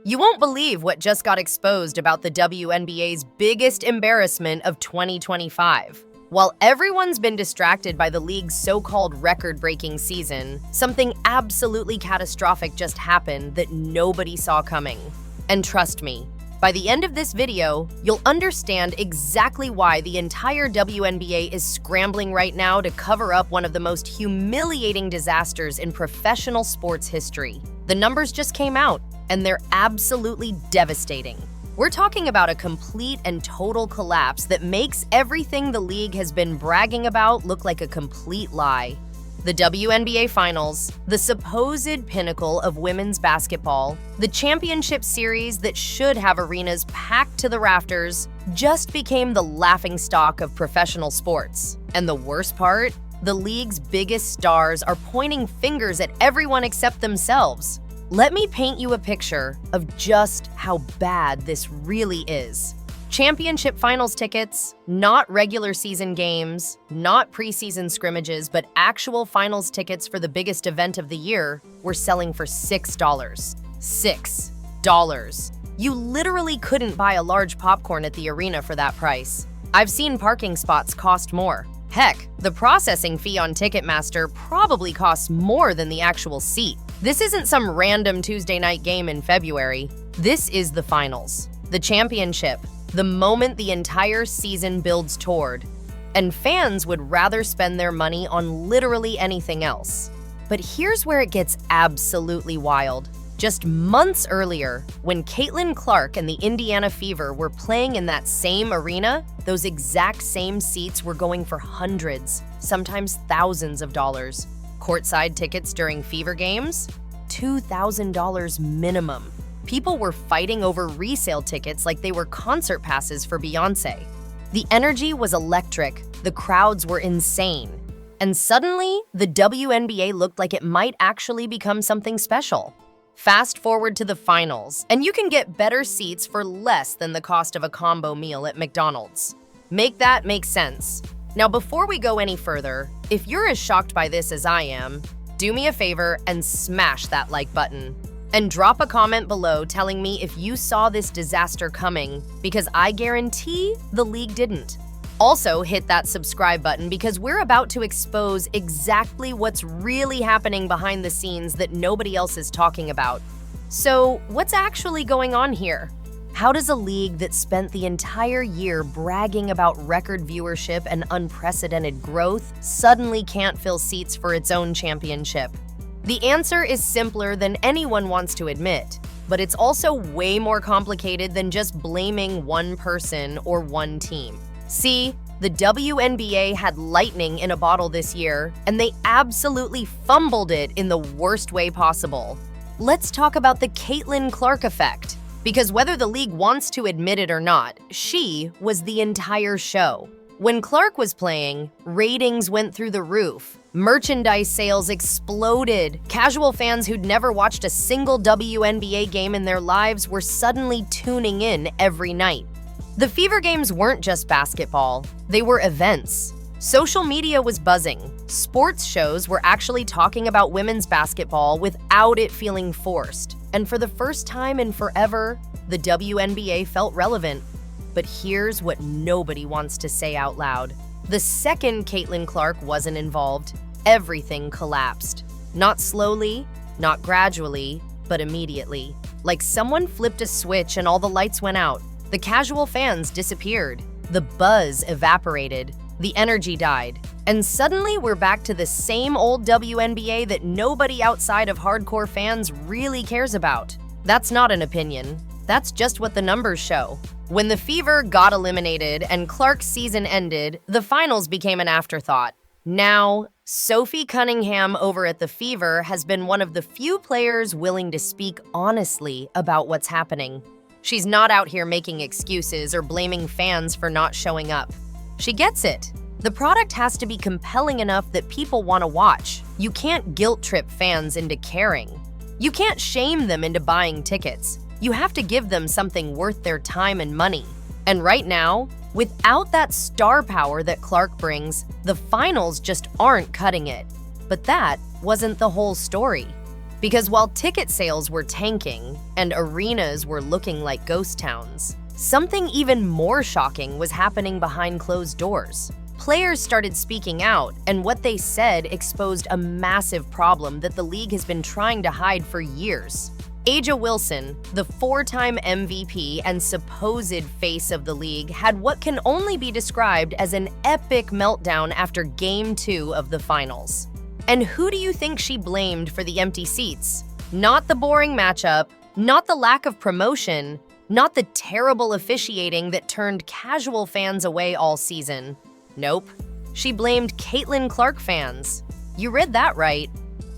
You won't believe what just got exposed about the WNBA's biggest embarrassment of 2025. While everyone's been distracted by the league's so-called record-breaking season, something absolutely catastrophic just happened that nobody saw coming. And trust me, by the end of this video, you'll understand exactly why the entire WNBA is scrambling right now to cover up one of the most humiliating disasters in professional sports history. The numbers just came out, and they're absolutely devastating. We're talking about a complete and total collapse that makes everything the league has been bragging about look like a complete lie. The WNBA Finals, the supposed pinnacle of women's basketball, the championship series that should have arenas packed to the rafters, just became the laughingstock of professional sports. And the worst part? The league's biggest stars are pointing fingers at everyone except themselves. Let me paint you a picture of just how bad this really is. Championship finals tickets, not regular season games, not preseason scrimmages, but actual finals tickets for the biggest event of the year were selling for $6. $6. You literally couldn't buy a large popcorn at the arena for that price. I've seen parking spots cost more. Heck, the processing fee on Ticketmaster probably costs more than the actual seat. This isn't some random Tuesday night game in February. This is the finals, the championship, the moment the entire season builds toward. And fans would rather spend their money on literally anything else. But here's where it gets absolutely wild. Just months earlier, when Caitlin Clark and the Indiana Fever were playing in that same arena, those exact same seats were going for hundreds, sometimes thousands of dollars. Courtside tickets during Fever games? $2,000 minimum. People were fighting over resale tickets like they were concert passes for Beyoncé. The energy was electric, the crowds were insane. And suddenly, the WNBA looked like it might actually become something special. Fast forward to the finals, and you can get better seats for less than the cost of a combo meal at McDonald's. Make that make sense. Now, before we go any further, if you're as shocked by this as I am, do me a favor and smash that like button. And drop a comment below telling me if you saw this disaster coming, because I guarantee the league didn't. Also, hit that subscribe button because we're about to expose exactly what's really happening behind the scenes that nobody else is talking about. So, what's actually going on here? How does a league that spent the entire year bragging about record viewership and unprecedented growth suddenly can't fill seats for its own championship? The answer is simpler than anyone wants to admit, but it's also way more complicated than just blaming one person or one team. See, the WNBA had lightning in a bottle this year, and they absolutely fumbled it in the worst way possible. Let's talk about the Caitlin Clark effect, because whether the league wants to admit it or not, she was the entire show. When Clark was playing, ratings went through the roof. Merchandise sales exploded. Casual fans who'd never watched a single WNBA game in their lives were suddenly tuning in every night. The Fever games weren't just basketball, they were events. Social media was buzzing. Sports shows were actually talking about women's basketball without it feeling forced. And for the first time in forever, the WNBA felt relevant. But here's what nobody wants to say out loud. The second Caitlin Clark wasn't involved, everything collapsed. Not slowly, not gradually, but immediately. Like someone flipped a switch and all the lights went out. The casual fans disappeared. The buzz evaporated. The energy died. And suddenly we're back to the same old WNBA that nobody outside of hardcore fans really cares about. That's not an opinion. That's just what the numbers show. When the Fever got eliminated and Clark's season ended, the finals became an afterthought. Now, Sophie Cunningham over at the Fever has been one of the few players willing to speak honestly about what's happening. She's not out here making excuses or blaming fans for not showing up. She gets it. The product has to be compelling enough that people want to watch. You can't guilt-trip fans into caring. You can't shame them into buying tickets. You have to give them something worth their time and money. And right now, without that star power that Clark brings, the finals just aren't cutting it. But that wasn't the whole story. Because while ticket sales were tanking and arenas were looking like ghost towns, something even more shocking was happening behind closed doors. Players started speaking out, and what they said exposed a massive problem that the league has been trying to hide for years. A'ja Wilson, the four-time MVP and supposed face of the league, had what can only be described as an epic meltdown after Game 2 of the finals. And who do you think she blamed for the empty seats? Not the boring matchup, not the lack of promotion, not the terrible officiating that turned casual fans away all season. Nope. She blamed Caitlin Clark fans. You read that right.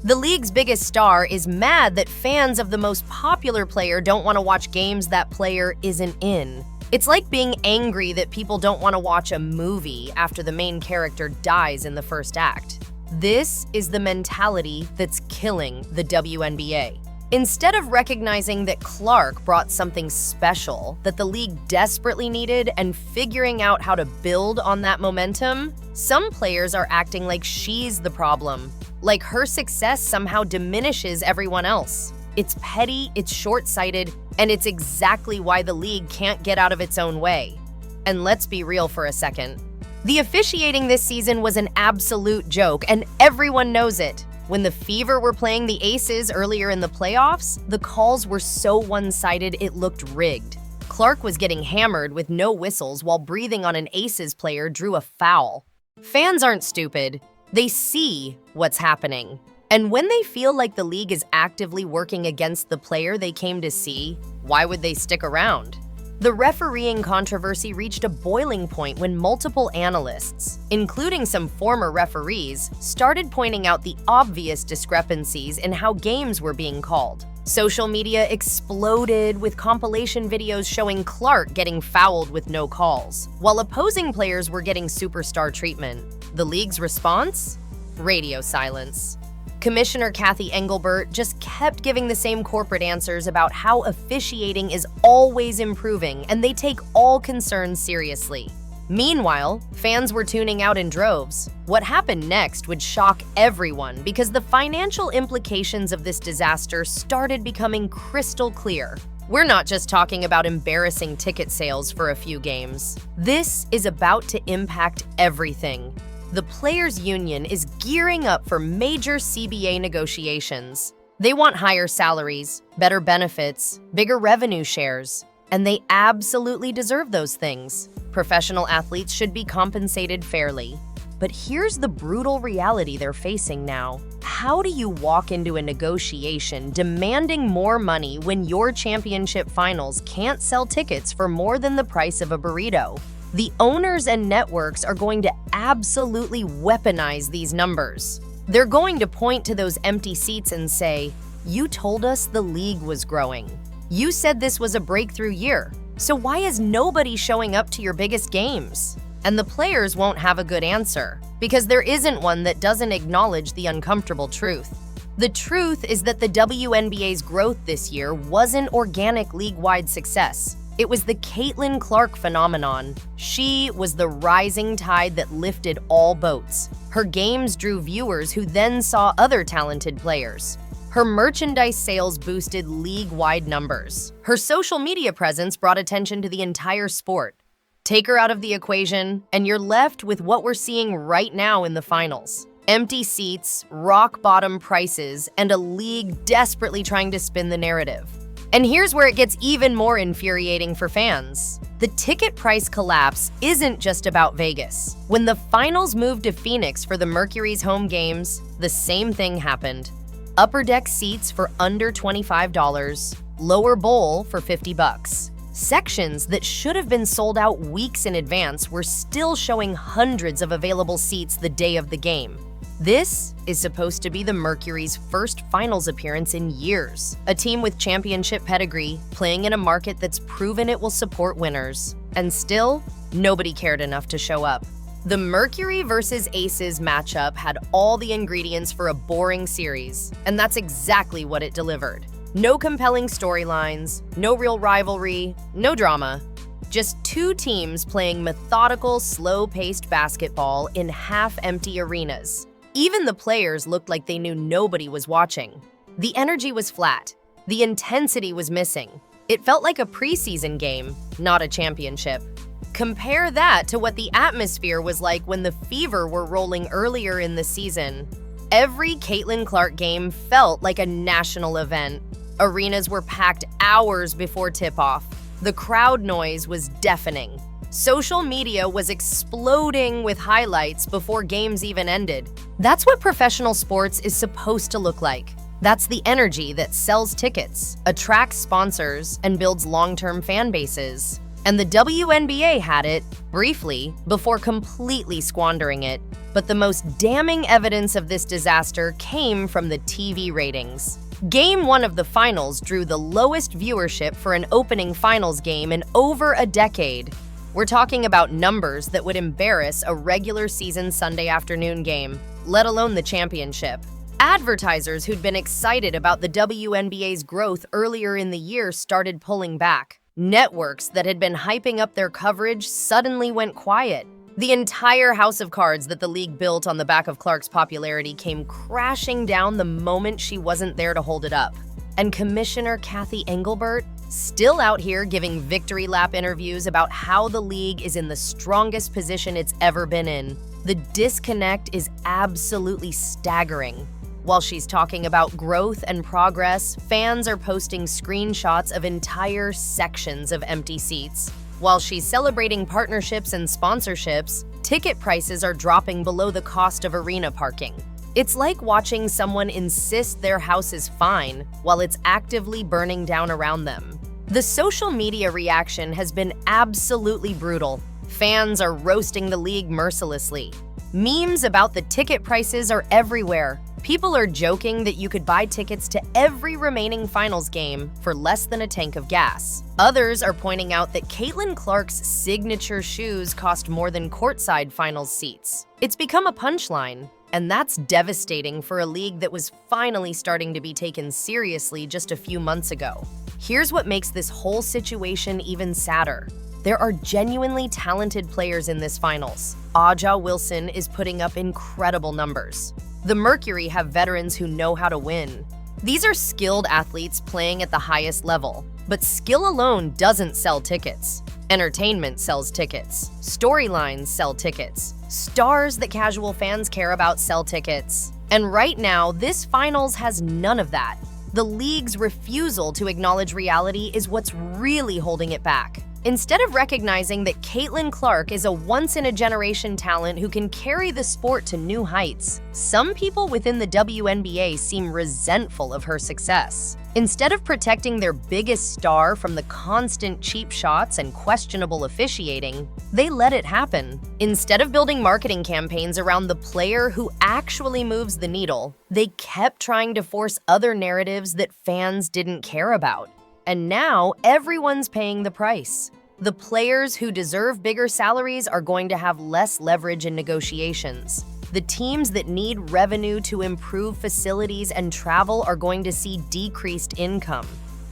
The league's biggest star is mad that fans of the most popular player don't want to watch games that player isn't in. It's like being angry that people don't want to watch a movie after the main character dies in the first act. This is the mentality that's killing the WNBA. Instead of recognizing that Clark brought something special that the league desperately needed and figuring out how to build on that momentum, some players are acting like she's the problem, like her success somehow diminishes everyone else. It's petty, it's short-sighted, and it's exactly why the league can't get out of its own way. And let's be real for a second. The officiating this season was an absolute joke, and everyone knows it. When the Fever were playing the Aces earlier in the playoffs, the calls were so one-sided it looked rigged. Clark was getting hammered with no whistles while breathing on an Aces player drew a foul. Fans aren't stupid. They see what's happening. And when they feel like the league is actively working against the player they came to see, why would they stick around? The refereeing controversy reached a boiling point when multiple analysts, including some former referees, started pointing out the obvious discrepancies in how games were being called. Social media exploded with compilation videos showing Clark getting fouled with no calls, while opposing players were getting superstar treatment. The league's response? Radio silence. Commissioner Kathy Engelbert just kept giving the same corporate answers about how officiating is always improving and they take all concerns seriously. Meanwhile, fans were tuning out in droves. What happened next would shock everyone because the financial implications of this disaster started becoming crystal clear. We're not just talking about embarrassing ticket sales for a few games. This is about to impact everything. The Players' Union is gearing up for major CBA negotiations. They want higher salaries, better benefits, bigger revenue shares, and they absolutely deserve those things. Professional athletes should be compensated fairly. But here's the brutal reality they're facing now. How do you walk into a negotiation demanding more money when your championship finals can't sell tickets for more than the price of a burrito? The owners and networks are going to absolutely weaponize these numbers. They're going to point to those empty seats and say, "You told us the league was growing. You said this was a breakthrough year. So why is nobody showing up to your biggest games?" And the players won't have a good answer, because there isn't one that doesn't acknowledge the uncomfortable truth. The truth is that the WNBA's growth this year wasn't organic league-wide success. It was the Caitlin Clark phenomenon. She was the rising tide that lifted all boats. Her games drew viewers who then saw other talented players. Her merchandise sales boosted league-wide numbers. Her social media presence brought attention to the entire sport. Take her out of the equation, and you're left with what we're seeing right now in the finals. Empty seats, rock-bottom prices, and a league desperately trying to spin the narrative. And here's where it gets even more infuriating for fans. The ticket price collapse isn't just about Vegas. When the finals moved to Phoenix for the Mercury's home games, the same thing happened. Upper deck seats for under $25, lower bowl for $50. Sections that should have been sold out weeks in advance were still showing hundreds of available seats the day of the game. This is supposed to be the Mercury's first finals appearance in years, a team with championship pedigree, playing in a market that's proven it will support winners. And still, nobody cared enough to show up. The Mercury versus Aces matchup had all the ingredients for a boring series, and that's exactly what it delivered. No compelling storylines, no real rivalry, no drama. Just two teams playing methodical, slow-paced basketball in half-empty arenas. Even the players looked like they knew nobody was watching. The energy was flat. The intensity was missing. It felt like a preseason game, not a championship. Compare that to what the atmosphere was like when the Fever were rolling earlier in the season. Every Caitlin Clark game felt like a national event. Arenas were packed hours before tip-off. The crowd noise was deafening. Social media was exploding with highlights before games even ended. That's what professional sports is supposed to look like. That's the energy that sells tickets, attracts sponsors, and builds long-term fan bases. And the WNBA had it, briefly, before completely squandering it. But the most damning evidence of this disaster came from the TV ratings. Game 1 of the finals drew the lowest viewership for an opening finals game in over a decade. We're talking about numbers that would embarrass a regular season Sunday afternoon game, let alone the championship. Advertisers who'd been excited about the WNBA's growth earlier in the year started pulling back. Networks that had been hyping up their coverage suddenly went quiet. The entire house of cards that the league built on the back of Clark's popularity came crashing down the moment she wasn't there to hold it up. And Commissioner Kathy Engelbert, still out here giving victory lap interviews about how the league is in the strongest position it's ever been in. The disconnect is absolutely staggering. While she's talking about growth and progress, fans are posting screenshots of entire sections of empty seats. While she's celebrating partnerships and sponsorships, ticket prices are dropping below the cost of arena parking. It's like watching someone insist their house is fine while it's actively burning down around them. The social media reaction has been absolutely brutal. Fans are roasting the league mercilessly. Memes about the ticket prices are everywhere. People are joking that you could buy tickets to every remaining finals game for less than a tank of gas. Others are pointing out that Caitlin Clark's signature shoes cost more than courtside finals seats. It's become a punchline, and that's devastating for a league that was finally starting to be taken seriously just a few months ago. Here's what makes this whole situation even sadder. There are genuinely talented players in this finals. Aja Wilson is putting up incredible numbers. The Mercury have veterans who know how to win. These are skilled athletes playing at the highest level, but skill alone doesn't sell tickets. Entertainment sells tickets. Storylines sell tickets. Stars that casual fans care about sell tickets. And right now, this finals has none of that. The league's refusal to acknowledge reality is what's really holding it back. Instead of recognizing that Caitlin Clark is a once-in-a-generation talent who can carry the sport to new heights, some people within the WNBA seem resentful of her success. Instead of protecting their biggest star from the constant cheap shots and questionable officiating, they let it happen. Instead of building marketing campaigns around the player who actually moves the needle, they kept trying to force other narratives that fans didn't care about. And now, everyone's paying the price. The players who deserve bigger salaries are going to have less leverage in negotiations. The teams that need revenue to improve facilities and travel are going to see decreased income.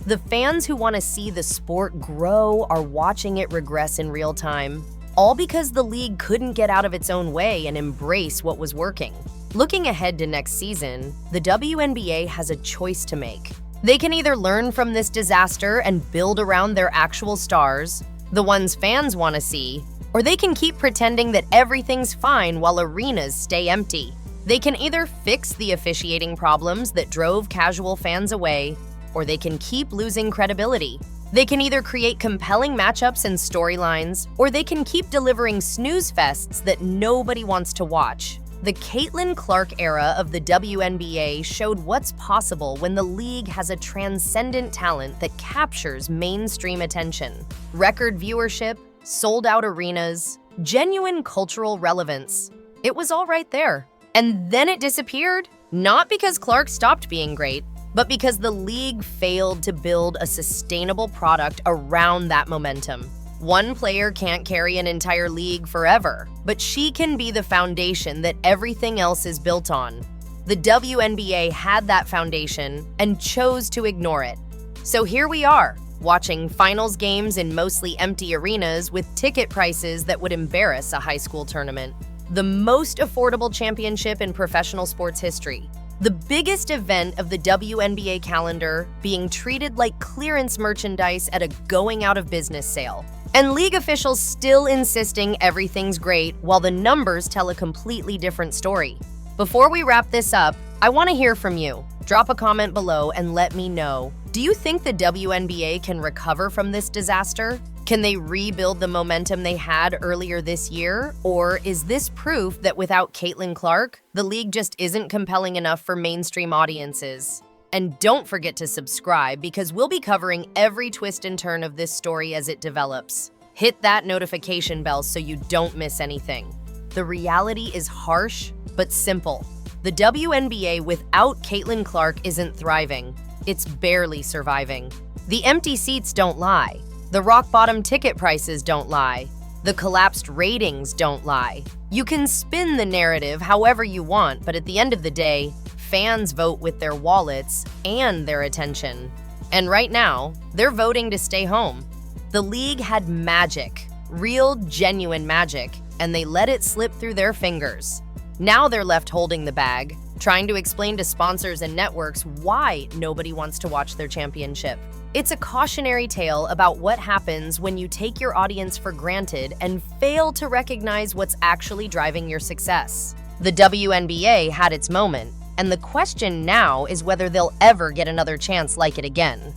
The fans who want to see the sport grow are watching it regress in real time, all because the league couldn't get out of its own way and embrace what was working. Looking ahead to next season, the WNBA has a choice to make. They can either learn from this disaster and build around their actual stars, the ones fans want to see, or they can keep pretending that everything's fine while arenas stay empty. They can either fix the officiating problems that drove casual fans away, or they can keep losing credibility. They can either create compelling matchups and storylines, or they can keep delivering snooze fests that nobody wants to watch. The Caitlin Clark era of the WNBA showed what's possible when the league has a transcendent talent that captures mainstream attention. Record viewership, sold-out arenas, genuine cultural relevance. It was all right there. And then it disappeared, not because Clark stopped being great, but because the league failed to build a sustainable product around that momentum. One player can't carry an entire league forever, but she can be the foundation that everything else is built on. The WNBA had that foundation and chose to ignore it. So here we are, watching finals games in mostly empty arenas with ticket prices that would embarrass a high school tournament. The most affordable championship in professional sports history. The biggest event of the WNBA calendar being treated like clearance merchandise at a going out of business sale. And league officials still insisting everything's great while the numbers tell a completely different story. Before we wrap this up, I want to hear from you. Drop a comment below and let me know. Do you think the WNBA can recover from this disaster? Can they rebuild the momentum they had earlier this year? Or is this proof that without Caitlin Clark, the league just isn't compelling enough for mainstream audiences? And don't forget to subscribe because we'll be covering every twist and turn of this story as it develops. Hit that notification bell so you don't miss anything. The reality is harsh, but simple. The WNBA without Caitlin Clark isn't thriving. It's barely surviving. The empty seats don't lie. The rock-bottom ticket prices don't lie. The collapsed ratings don't lie. You can spin the narrative however you want, but at the end of the day, fans vote with their wallets and their attention. And right now, they're voting to stay home. The league had magic, real, genuine magic, and they let it slip through their fingers. Now they're left holding the bag, trying to explain to sponsors and networks why nobody wants to watch their championship. It's a cautionary tale about what happens when you take your audience for granted and fail to recognize what's actually driving your success. The WNBA had its moment, and the question now is whether they'll ever get another chance like it again.